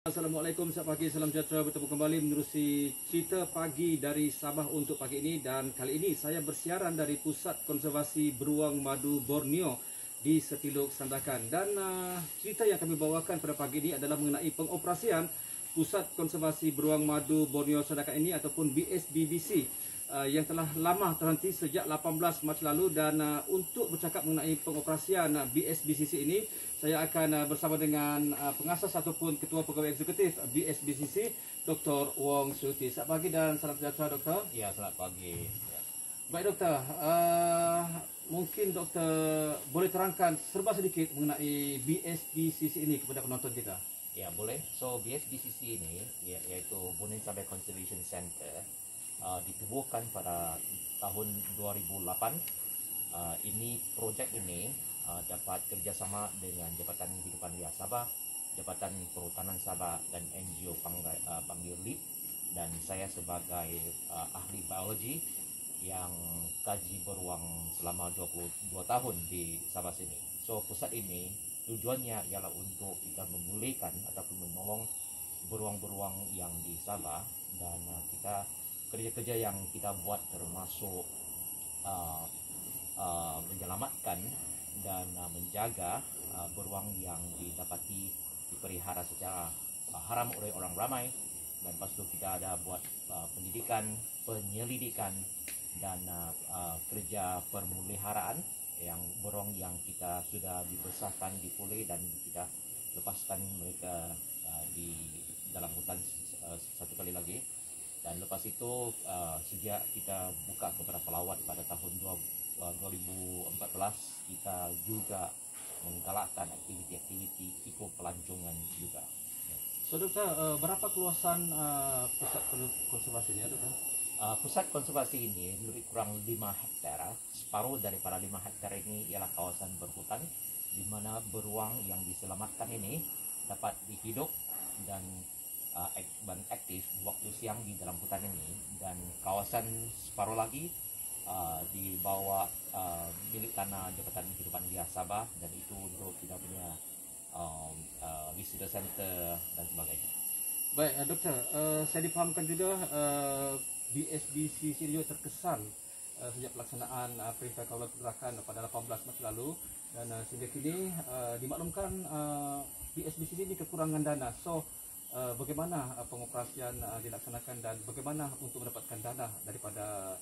Assalamualaikum, selamat pagi, salam sejahtera. Bertemu kembali menerusi cerita pagi dari Sabah untuk pagi ini. Dan kali ini saya bersiaran dari Pusat Konservasi Beruang Madu Borneo di Setiluk Sandakan. Dan cerita yang kami bawakan pada pagi ini adalah mengenai pengoperasian Pusat Konservasi Beruang Madu Borneo Sandakan ini ataupun BSBBC yang telah lama terhenti sejak 18 Mac lalu. Dan untuk bercakap mengenai pengoperasian BSBCC ini, saya akan bersama dengan pengasas ataupun Ketua Pegawai Eksekutif BSBCC, Dr. Wong Suti. Selamat pagi dan salam sejahtera, Doktor. Ya, selamat pagi. Ya. Baik, Doktor. Mungkin Doktor boleh terangkan serba sedikit mengenai BSBCC ini kepada penonton kita. Ya, boleh. So, BSBCC ini yaitu Bunin Sabai Conservation Center ditubuhkan pada tahun 2008. Ini projek ini dapat kerjasama dengan Jabatan Kehidupan Liar Sabah, Jabatan Perhutanan Sabah dan NGO Panggil LIP, dan saya sebagai ahli biologi yang kaji beruang selama 22 tahun di Sabah sini. So, pusat ini tujuannya ialah untuk kita memulihkan ataupun menolong beruang-beruang yang di Sabah, dan kita kerja-kerja yang kita buat termasuk menyelamatkan dan menjaga beruang yang didapati dipelihara secara haram oleh orang ramai. Dan lepas itu kita ada buat pendidikan, penyelidikan dan kerja permeliharaan yang beruang yang kita sudah dibesarkan, dipulih dan kita lepaskan mereka di dalam hutan satu kali lagi. Dan lepas itu sejak kita buka kepada pelawat pada tahun 2014, kita juga menggalakkan aktiviti-aktiviti ekopelancongan juga. So, Doktor, berapa keluasan pusat konservasi ini, Doktor? Pusat konservasi ini lebih kurang 5 hektar. Separuh daripada 5 hektar ini ialah kawasan berhutan, di mana beruang yang diselamatkan ini dapat hidup dan aktif waktu siang di dalam hutan ini. Dan kawasan separuh lagi di bawah milik tanah Jabatan Kehidupan Liar Sabah, dan itu untuk kita punya visitor center dan sebagainya. Baik, Doktor, saya difahamkan juga BSBCC juga terkesan sejak pelaksanaan Perintah Kawalan Pergerakan pada 18 Mac lalu, dan sehingga kini dimaklumkan BSBCC ini kekurangan dana. So, bagaimana pengoperasian dilaksanakan dan bagaimana untuk mendapatkan dana daripada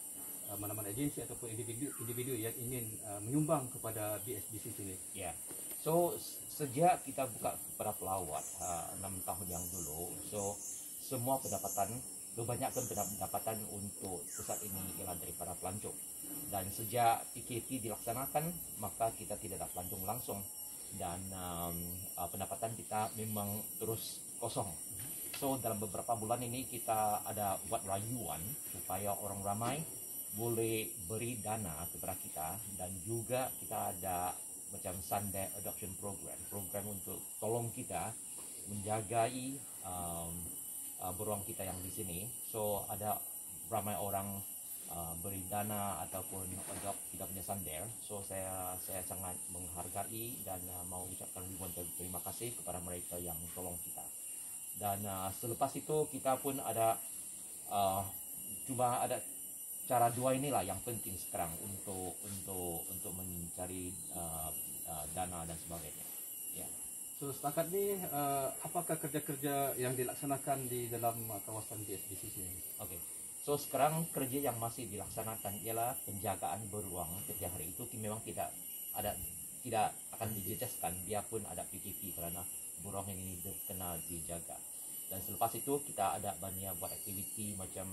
mana-mana agensi ataupun individu yang ingin menyumbang kepada BSBCC ini? Ya, so sejak kita buka kepada pelawat 6 tahun yang dulu, so semua kebanyakan pendapatan untuk pusat ini ialah daripada pelancong. Dan sejak PKP dilaksanakan, maka kita tidak ada pelancong langsung, dan pendapatan kita memang terus kosong. So, dalam beberapa bulan ini kita ada buat rayuan supaya orang ramai boleh beri dana kepada kita, dan juga kita ada macam Sunday Adoption Program untuk tolong kita menjagai beruang kita yang di sini. So, ada ramai orang beri dana ataupun adopt kita punya Sunday. So, saya sangat menghargai dan mau ucapkan ribuan terima kasih kepada mereka yang tolong kita. Dan selepas itu kita pun ada cuma ada cara dua inilah yang penting sekarang untuk mencari dana dan sebagainya. Ya. So, setakat ini apakah kerja-kerja yang dilaksanakan di dalam kawasan BSBCC ini? Okey. So, sekarang kerja yang masih dilaksanakan ialah penjagaan beruang. Kerja hari itu memang tidak akan dijejaskan biarpun ada PKP, kerana beruang ini kena dijaga. Dan selepas itu kita ada banyak buat aktiviti macam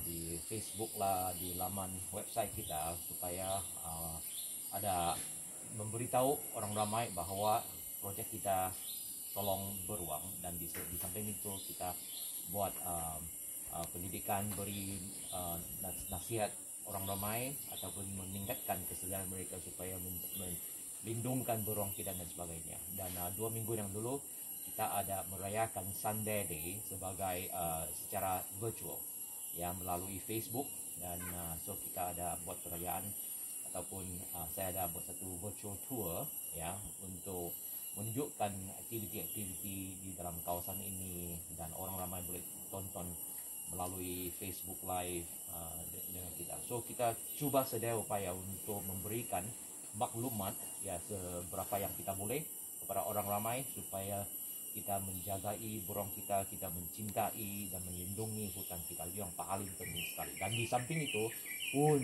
di Facebook lah, di laman website kita, supaya ada memberitahu orang ramai bahawa projek kita tolong beruang. Dan di samping itu kita buat pendidikan, beri nasihat orang ramai ataupun meningkatkan kesedaran mereka supaya melindungkan beruang kita dan sebagainya. Dan 2 minggu yang dulu kita ada merayakan Sunday Day sebagai secara virtual, ya, melalui Facebook. Dan so kita ada buat perayaan ataupun saya ada buat satu virtual tour, ya, untuk menunjukkan aktiviti-aktiviti di dalam kawasan ini, dan orang ramai boleh tonton melalui Facebook Live dengan kita. So kita cuba sedaya upaya untuk memberikan maklumat ya seberapa yang kita boleh kepada orang ramai, supaya kita menjagai burung kita mencintai dan melindungi hutan kita. Itu yang paling penting sekali. Dan di samping itu pun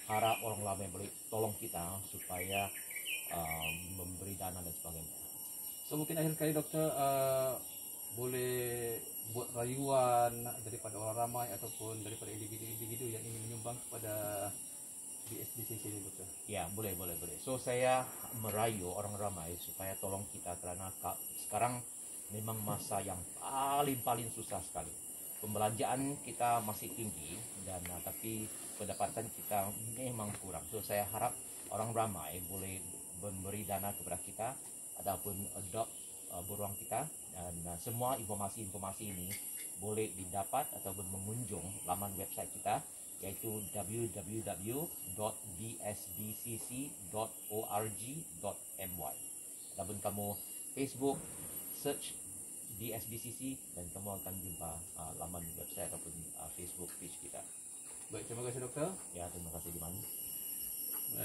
harap orang ramai boleh tolong kita supaya memberi dana dan sebagainya. So mungkin akhir kali doktor boleh buat rayuan daripada orang ramai ataupun daripada individu-individu yang ingin menyumbang kepada BSBCC ini doktor. Ya, boleh. So saya merayu orang ramai supaya tolong kita, kerana sekarang memang masa yang paling susah sekali. Pembelanjaan kita masih tinggi dan tapi pendapatan kita memang kurang. So saya harap orang ramai boleh memberi dana kepada kita ataupun adopt burung kita, dan semua informasi-informasi ini boleh didapat ataupun mengunjung laman website kita, yaitu www.dsbcc.org.my. Ataupun kamu Facebook search DSBCC dan kamu akan jumpa laman website ataupun Facebook page kita. Baik, terima kasih doktor. Ya, terima kasih Diman.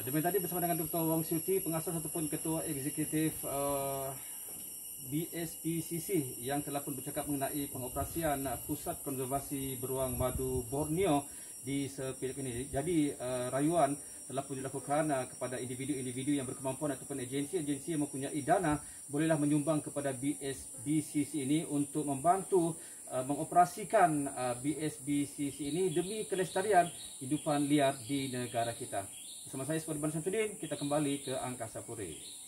Demikian tadi bersama dengan Dr. Wong Siew Tee, pengasas ataupun ketua eksekutif BSBCC yang telah pun bercakap mengenai pengoperasian Pusat Konservasi Beruang Madu Borneo di sepilip ini. Jadi rayuan telah pun dilakukan kepada individu-individu yang berkemampuan ataupun agensi-agensi yang mempunyai dana, bolehlah menyumbang kepada BSBCC ini untuk membantu mengoperasikan BSBCC ini demi kelestarian hidupan liar di negara kita. Bersama saya Sudirman Syamsuddin, kita kembali ke Angkasa Puri.